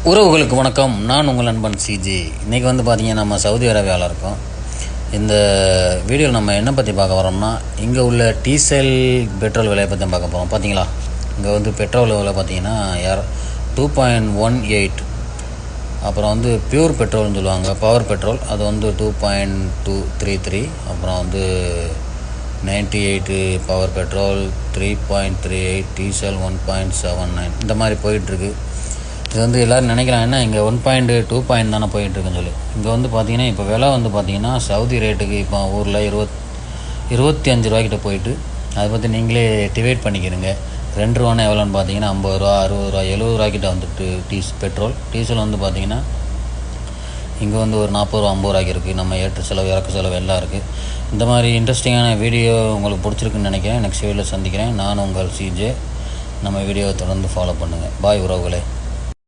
உறவுகளுக்கு வணக்கம். நான் உங்கள் நண்பன் சிஜி. இன்றைக்கி பார்த்திங்கன்னா நம்ம சவுதி அரேபியாவில் இருக்கோம். இந்த வீடியோவில் நம்ம என்ன பற்றி பார்க்க வரோம்னா, இங்கே உள்ள டீசல் பெட்ரோல் விலையை பற்றி பார்க்க போகிறோம். பார்த்தீங்களா, இங்கே பெட்ரோல் விலை பார்த்திங்கன்னா 2.18. அப்புறம் பியூர் பெட்ரோல்னு சொல்லுவாங்க, பவர் பெட்ரோல், அது 2.233. அப்புறம் 98 பவர் பெட்ரோல் 3.38, டீசல் 1.79. இந்த மாதிரி போயிட்டுருக்கு. இது எல்லோரும் நினைக்கிறாங்க என்ன இங்கே 1.2 தானே போயிட்டுருக்குன்னு சொல்லி. இங்கே பார்த்தீங்கன்னா இப்போ விலை பார்த்தீங்கன்னா சவுதி ரேட்டுக்கு இப்போ ஊரில் 25 ரூபாய்க்கிட்ட போயிட்டு, அதை பற்றி நீங்களே டிவைட் பண்ணிக்கிறீங்க. 2 ரூபான்னா எவ்வளோன்னு பார்த்தீங்கன்னா 50 ரூபா, 60 ரூபா, 70 ரூபாய்க்கிட்ட பெட்ரோல். டீசல் பார்த்தீங்கன்னா இங்கே ஒரு 40 ரூபா, 50 ரூபாய்க்கு இருக்குது. நம்ம ஏற்ற செலவு இறக்க செலவு எல்லாம் இருக்குது. இந்த மாதிரி இன்ட்ரெஸ்டிங்கான வீடியோ உங்களுக்கு பிடிச்சிருக்குன்னு நினைக்கிறேன். நெக்ஸ்ட் வீடியோவில் சந்திக்கிறேன். நான் உங்கள் சிஜே. நம்ம வீடியோவை தொடர்ந்து ஃபாலோ பண்ணுங்கள். பாய் உறவுகளே.